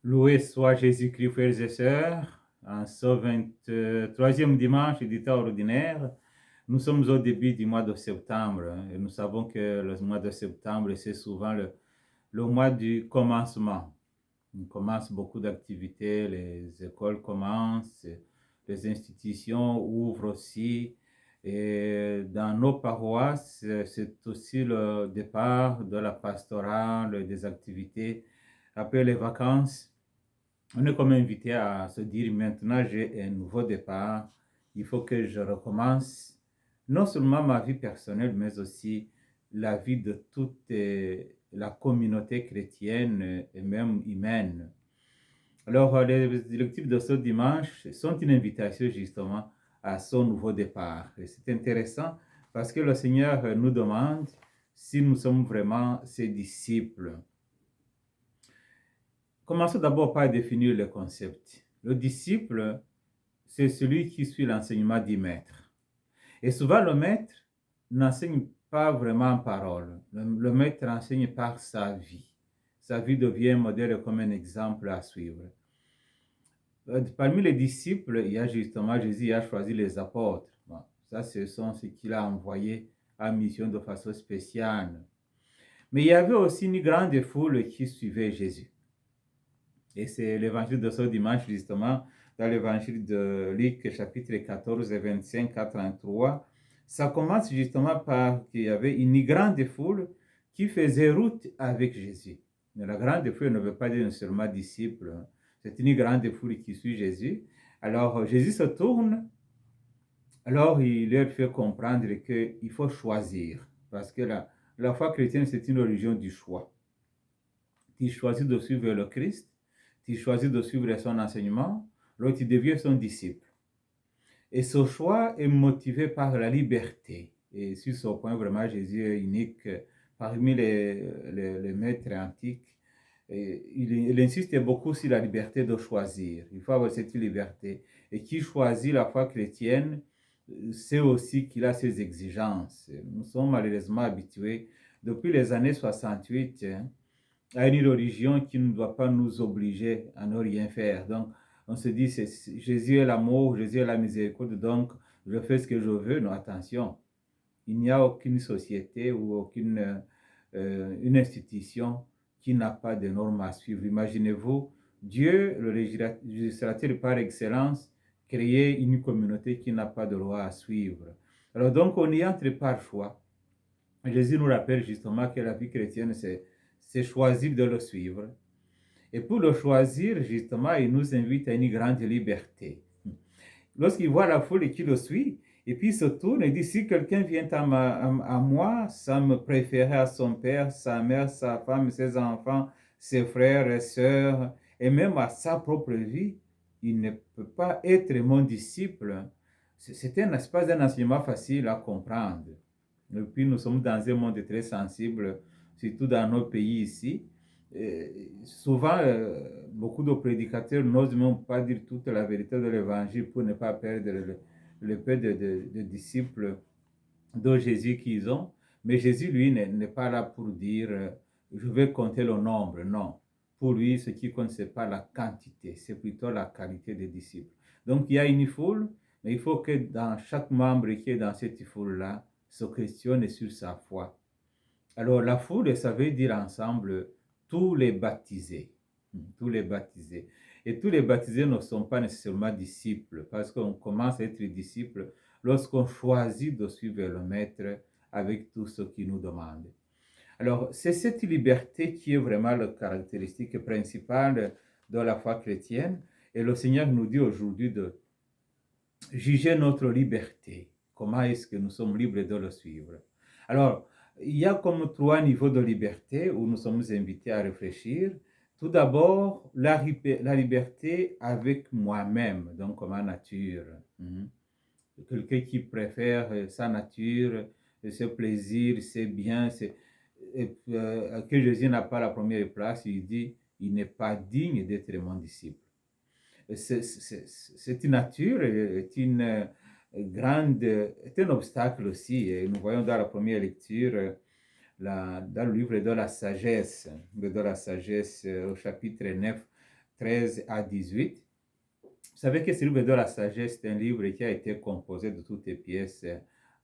Loué soit Jésus-Christ, frères et sœurs. En ce 23e dimanche du temps ordinaire, nous sommes au début du mois de septembre, et nous savons que le mois de septembre, c'est souvent le mois du commencement. On commence beaucoup d'activités, les écoles commencent, les institutions ouvrent aussi. Et dans nos paroisses, c'est aussi le départ de la pastorale, des activités après les vacances. On est comme invité à se dire maintenant j'ai un nouveau départ, il faut que je recommence non seulement ma vie personnelle, mais aussi la vie de toute la communauté chrétienne et même humaine. Alors, les lectures de ce dimanche sont une invitation justement à son nouveau départ. Et c'est intéressant parce que le Seigneur nous demande si nous sommes vraiment ses disciples. Commençons d'abord par définir le concept. Le disciple, c'est celui qui suit l'enseignement du maître. Et souvent, le maître n'enseigne pas vraiment en parole. Le maître enseigne par sa vie. Sa vie devient un modèle comme un exemple à suivre. Parmi les disciples, il y a justement, Jésus a choisi les apôtres. Bon, ça, ce sont ceux qu'il a envoyés en mission de façon spéciale. Mais il y avait aussi une grande foule qui suivait Jésus. Et c'est l'évangile de ce dimanche, justement, dans l'évangile de Luc, chapitre 14, 25 à 33. Ça commence justement par qu'il y avait une grande foule qui faisait route avec Jésus. Mais la grande foule ne veut pas dire seulement disciples, c'est une grande foule qui suit Jésus. Alors Jésus se tourne, alors il leur fait comprendre qu'il faut choisir, parce que la foi chrétienne, c'est une religion du choix. Tu choisis de suivre le Christ, tu choisis de suivre son enseignement, alors tu deviens son disciple. Et ce choix est motivé par la liberté. Et sur ce point, vraiment, Jésus est unique parmi les maîtres antiques. Et il insiste beaucoup sur la liberté de choisir. Il faut avoir cette liberté. Et qui choisit la foi chrétienne, c'est aussi qu'il a ses exigences. Nous sommes malheureusement habitués, depuis les années 68, à une religion qui ne doit pas nous obliger à ne rien faire. Donc, on se dit, Jésus est l'amour, Jésus est la miséricorde, donc je fais ce que je veux. Non, attention, il n'y a aucune société ou aucune une institution qui n'a pas de normes à suivre. Imaginez-vous, Dieu, le législateur par excellence, créer une communauté qui n'a pas de loi à suivre. Alors donc, on y entre par choix. Jésus nous rappelle justement que la vie chrétienne, c'est choisir de le suivre. Et pour le choisir, justement, il nous invite à une grande liberté. Lorsqu'il voit la foule et qu'il le suit, et puis il se tourne et dit, si quelqu'un vient à moi, ça me préférer à son père, sa mère, sa femme, ses enfants, ses frères et sœurs, et même à sa propre vie, il ne peut pas être mon disciple. C'est pas un enseignement facile à comprendre. Et puis nous sommes dans un monde très sensible, surtout dans nos pays ici. Souvent, beaucoup de prédicateurs n'osent même pas dire toute la vérité de l'évangile pour ne pas perdre le peu de disciples de Jésus qu'ils ont. Mais Jésus, lui, n'est pas là pour dire je vais compter le nombre. Non. Pour lui, ce qui compte, ce n'est pas la quantité, c'est plutôt la qualité des disciples. Donc, il y a une foule, mais il faut que dans chaque membre qui est dans cette foule-là se questionne sur sa foi. Alors, la foule, ça veut dire ensemble tous les baptisés. Tous les baptisés. Et tous les baptisés ne sont pas nécessairement disciples, parce qu'on commence à être disciple lorsqu'on choisit de suivre le Maître avec tout ce qu'il nous demande. Alors, c'est cette liberté qui est vraiment la caractéristique principale de la foi chrétienne. Et le Seigneur nous dit aujourd'hui de juger notre liberté. Comment est-ce que nous sommes libres de le suivre? Alors, il y a comme trois niveaux de liberté où nous sommes invités à réfléchir. Tout d'abord, la liberté avec moi-même, donc ma nature. Quelqu'un qui préfère sa nature, ses plaisirs, ses biens, que Jésus n'a pas la première place, il dit, il n'est pas digne d'être mon disciple. Cette nature est une grande, est un obstacle aussi. Et nous voyons dans la première lecture, dans le livre de la sagesse au chapitre 9, 13 à 18. Vous savez que ce livre de la sagesse, c'est un livre qui a été composé de toutes les pièces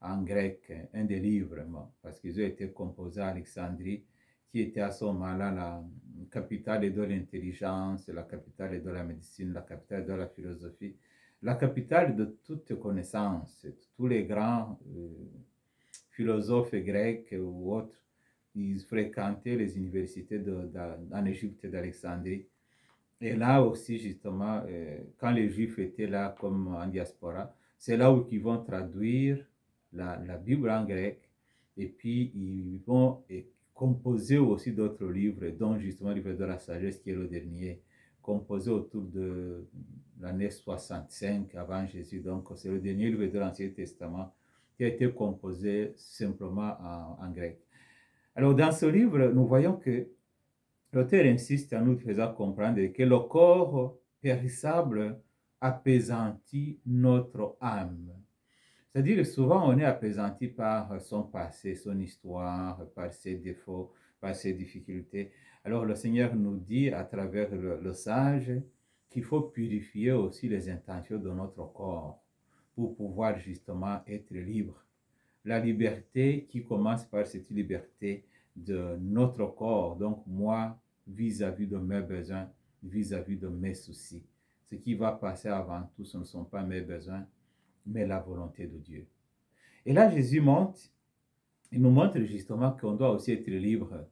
en grec, un des livres, parce qu'ils ont été composés à Alexandrie, qui était à ce moment-là la capitale de l'intelligence, la capitale de la médecine, la capitale de la philosophie, la capitale de toutes connaissances. Tous les grands philosophes grecs ou autres, ils fréquentaient les universités en Égypte d'Alexandrie. Et là aussi, justement, quand les Juifs étaient là comme en diaspora, c'est là où ils vont traduire la Bible en grec et puis ils vont composer aussi d'autres livres, dont justement le livre de la sagesse qui est le dernier, composé autour de l'année 65 avant Jésus. Donc c'est le dernier livre de l'Ancien Testament qui a été composé simplement en grec. Alors dans ce livre, nous voyons que l'auteur insiste en nous faisant comprendre que le corps périssable appesantit notre âme. C'est-à-dire souvent on est appesanti par son passé, son histoire, par ses défauts, par ses difficultés. Alors le Seigneur nous dit à travers le sage qu'il faut purifier aussi les intentions de notre corps pour pouvoir justement être libre. La liberté qui commence par cette liberté de notre corps, donc moi vis-à-vis de mes besoins, vis-à-vis de mes soucis. Ce qui va passer avant tout, ce ne sont pas mes besoins, mais la volonté de Dieu. Et là, Jésus monte, il nous montre justement qu'on doit aussi être libre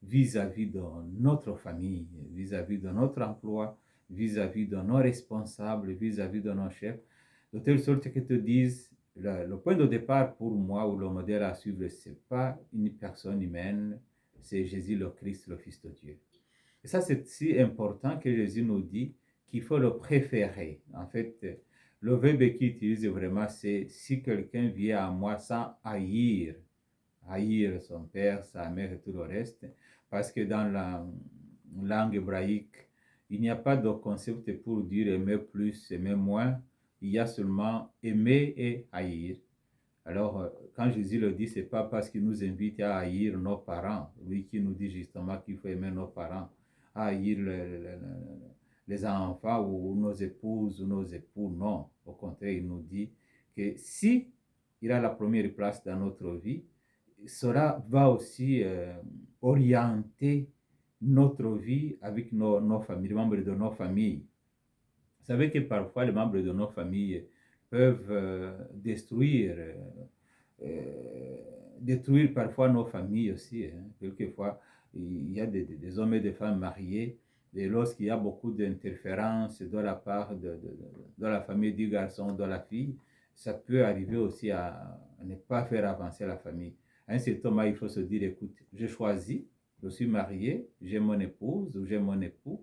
vis-à-vis de notre famille, vis-à-vis de notre emploi, vis-à-vis de nos responsables, vis-à-vis de nos chefs, de telle sorte que te disent, le point de départ pour moi ou le modèle à suivre, ce n'est pas une personne humaine, c'est Jésus le Christ, le Fils de Dieu. Et ça, c'est si important que Jésus nous dit qu'il faut le préférer. En fait, le verbe qu'il utilise vraiment, c'est si quelqu'un vient à moi sans haïr son père, sa mère et tout le reste, parce que dans la langue hébraïque, il n'y a pas de concept pour dire aimer plus, aimer moins, il y a seulement aimer et haïr. Alors, quand Jésus le dit, ce n'est pas parce qu'il nous invite à haïr nos parents, lui qui nous dit justement qu'il faut aimer nos parents, à haïr les enfants ou nos épouses ou nos époux, non. Au contraire, il nous dit que si il a la première place dans notre vie, cela va aussi orienter notre vie avec nos familles, les membres de nos familles. Vous savez que parfois les membres de nos familles peuvent détruire parfois nos familles aussi. Quelquefois, il y a des hommes et des femmes mariés, et lorsqu'il y a beaucoup d'interférences de la part de la famille du garçon, de la fille, ça peut arriver aussi à ne pas faire avancer la famille. À un certain moment, il faut se dire, écoute, j'ai choisi, je suis marié, j'ai mon épouse ou j'ai mon époux,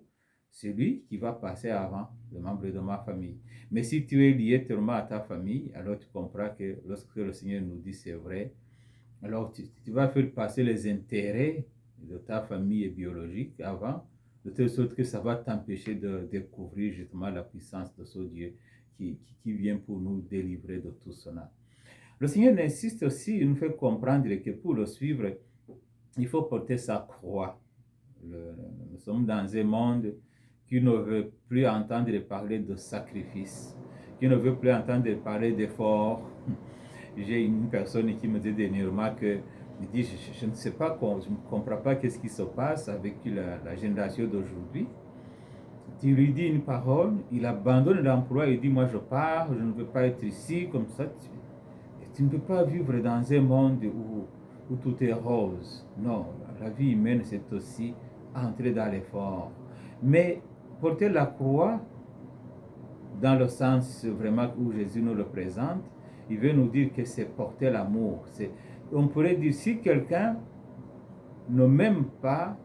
c'est lui qui va passer avant le membre de ma famille. Mais si tu es lié tellement à ta famille, alors tu comprends que lorsque le Seigneur nous dit c'est vrai, alors tu vas faire passer les intérêts de ta famille biologique avant, de telle sorte que ça va t'empêcher de découvrir justement la puissance de ce Dieu qui vient pour nous délivrer de tout cela. Le Seigneur insiste aussi, il nous fait comprendre que pour le suivre, il faut porter sa croix. Nous sommes dans un monde qui ne veut plus entendre parler de sacrifice, qui ne veut plus entendre parler d'effort. J'ai une personne qui me dit dernièrement que il dit, je ne sais pas, je ne comprends pas qu'est-ce qui se passe avec la génération d'aujourd'hui. Tu lui dis une parole, il abandonne l'emploi, il dit, moi je pars, je ne veux pas être ici, comme ça. Tu ne peux pas vivre dans un monde où tout est rose. Non, la vie humaine, c'est aussi entrer dans l'effort. Mais porter la croix, dans le sens vraiment où Jésus nous le présente, il veut nous dire que c'est porter l'amour. On pourrait dire, si quelqu'un ne m'aime pas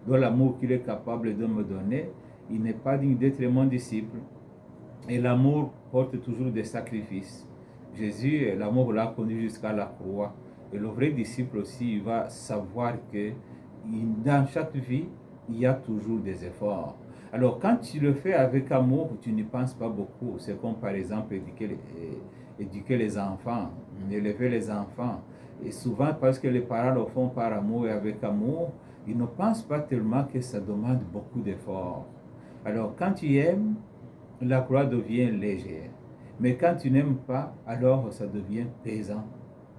de l'amour qu'il est capable de me donner, il n'est pas digne d'être mon disciple. Et l'amour porte toujours des sacrifices. Jésus, l'amour l'a conduit jusqu'à la croix. Et le vrai disciple aussi, il va savoir que dans chaque vie, il y a toujours des efforts. Alors, quand tu le fais avec amour, tu n'y penses pas beaucoup. C'est comme par exemple éduquer les enfants, élever les enfants. Et souvent, parce que les parents le font par amour et avec amour, ils ne pensent pas tellement que ça demande beaucoup d'efforts. Alors, quand tu aimes, la croix devient légère. Mais quand tu n'aimes pas, alors ça devient pesant.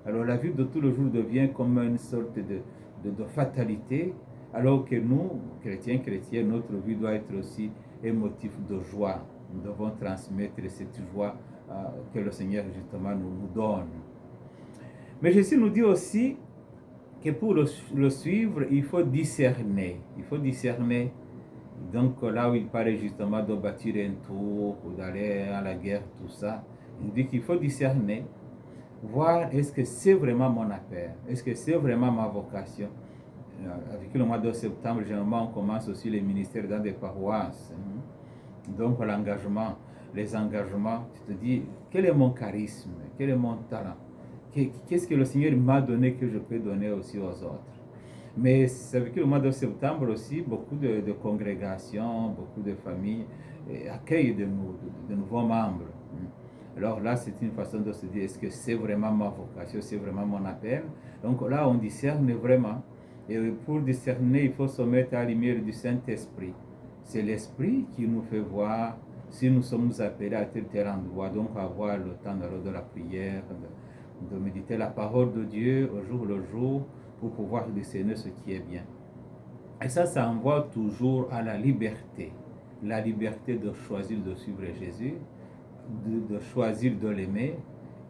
Alors, la vie de tout le jour devient comme une sorte de fatalité, alors que nous, chrétiens, notre vie doit être aussi un motif de joie. Nous devons transmettre cette joie que le Seigneur, justement, nous donne. Mais Jésus nous dit aussi que pour le suivre, il faut discerner. Il faut discerner. Donc là où il parlait justement de bâtir un tour ou d'aller à la guerre, tout ça, il dit qu'il faut discerner, voir est-ce que c'est vraiment mon appel, est-ce que c'est vraiment ma vocation. Avec le mois de septembre, généralement, on commence aussi les ministères dans des paroisses. Donc l'engagement, les engagements, tu te dis, quel est mon charisme, quel est mon talent, qu'est-ce que le Seigneur m'a donné que je peux donner aussi aux autres. Mais avec le mois de septembre aussi, beaucoup de congrégations, beaucoup de familles accueillent de nouveaux membres. Alors là, c'est une façon de se dire, est-ce que c'est vraiment ma vocation, c'est vraiment mon appel? Donc là, on discerne vraiment. Et pour discerner, il faut se mettre à la lumière du Saint-Esprit. C'est l'Esprit qui nous fait voir si nous sommes appelés à tel endroit. Donc avoir le temps de la prière, de méditer la parole de Dieu au jour le jour, pour pouvoir discerner ce qui est bien. Et ça envoie toujours à la liberté de choisir de suivre Jésus, de choisir de l'aimer,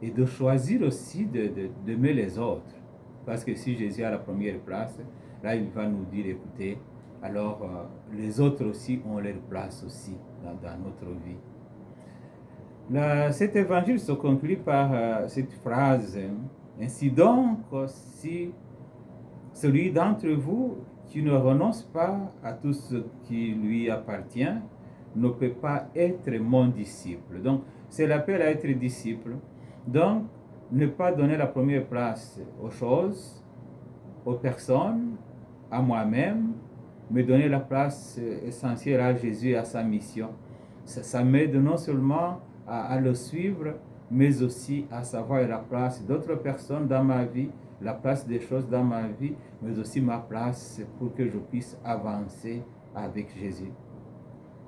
et de choisir aussi d'aimer les autres. Parce que si Jésus a la première place, là il va nous dire, écoutez, alors les autres aussi ont leur place aussi dans notre vie. Cet évangile se conclut par cette phrase, ainsi donc, si celui d'entre vous qui ne renonce pas à tout ce qui lui appartient ne peut pas être mon disciple. Donc, c'est l'appel à être disciple. Donc, ne pas donner la première place aux choses, aux personnes, à moi-même, mais donner la place essentielle à Jésus et à sa mission. Ça m'aide non seulement à le suivre, mais aussi à savoir la place d'autres personnes dans ma vie, la place des choses dans ma vie, mais aussi ma place pour que je puisse avancer avec Jésus.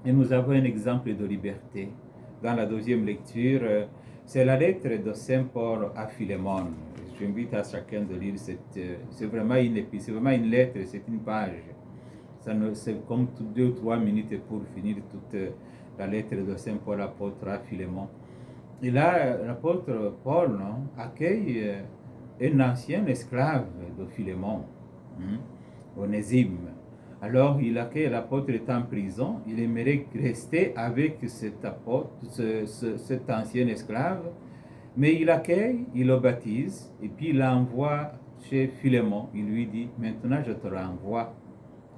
Et nous avons un exemple de liberté. Dans la deuxième lecture, c'est la lettre de Saint Paul à Philémon. J'invite à chacun de lire c'est vraiment une épître, c'est vraiment une lettre, c'est une page. C'est comme 2 ou 3 minutes pour finir toute la lettre de Saint Paul apôtre à Philémon. Et là, l'apôtre Paul accueille un ancien esclave de Philémon, Onésime. Alors, il accueille l'apôtre est en prison. Il aimerait rester avec cet apôtre, cet ancien esclave, mais il l'accueille, il le baptise, et puis il l'envoie chez Philémon. Il lui dit, maintenant je te renvoie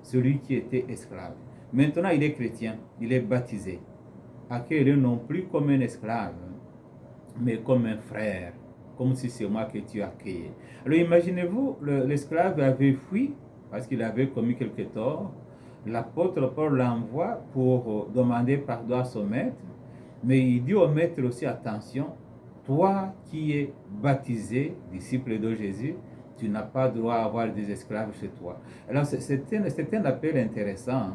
celui qui était esclave. Maintenant, il est chrétien, il est baptisé. Accueille-le non plus comme un esclave, mais comme un frère, comme si c'est moi que tu accueillais. Alors imaginez-vous, l'esclave avait fui parce qu'il avait commis quelque tort. L'apôtre Paul l'envoie pour demander pardon à son maître, mais il dit au maître aussi, attention, toi qui es baptisé, disciple de Jésus, tu n'as pas droit à avoir des esclaves chez toi. Alors c'est un appel intéressant,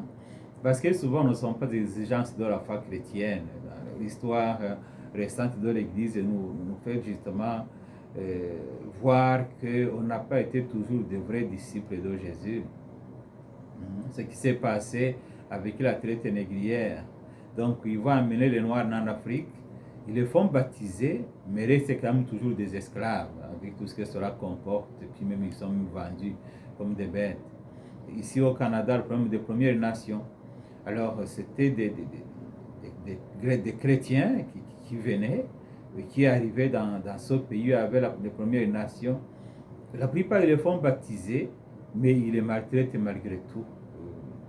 parce que souvent nous ne sommes pas des exigences de la foi chrétienne. L'histoire récente de l'Église nous fait justement voir qu'on n'a pas été toujours de vrais disciples de Jésus. Ce qui s'est passé avec la traite négrière. Donc, ils vont amener les Noirs en Afrique, ils les font baptiser, mais restent quand même toujours des esclaves, avec tout ce que cela comporte, et puis même ils sont vendus comme des bêtes. Ici au Canada, le problème des Premières Nations. Alors, c'était des chrétiens qui venaient, et qui arrivaient dans ce pays avec les Premières Nations. La plupart, ils les font baptiser, mais ils les maltraitent malgré tout.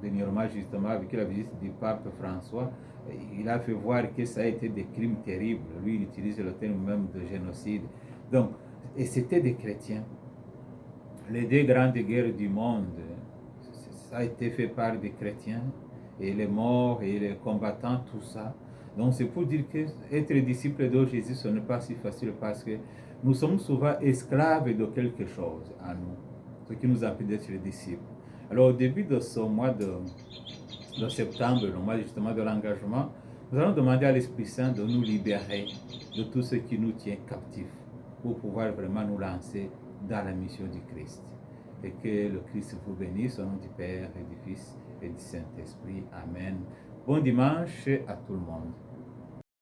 Dernièrement, justement, avec la visite du pape François, il a fait voir que ça a été des crimes terribles. Lui, il utilise le terme même de génocide. Donc, et c'était des chrétiens. Les 2 grandes guerres du monde, ça a été fait par des chrétiens. Et les morts et les combattants, tout ça. Donc, c'est pour dire que être disciple de Jésus, ce n'est pas si facile parce que nous sommes souvent esclaves de quelque chose à nous, ce qui nous empêche d'être disciples. Alors, au début de ce mois de septembre, le mois justement de l'engagement, nous allons demander à l'Esprit Saint de nous libérer de tout ce qui nous tient captifs pour pouvoir vraiment nous lancer dans la mission du Christ. Et que le Christ vous bénisse au nom du Père et du Fils et du Saint-Esprit. Amen. Bon dimanche à tout le monde.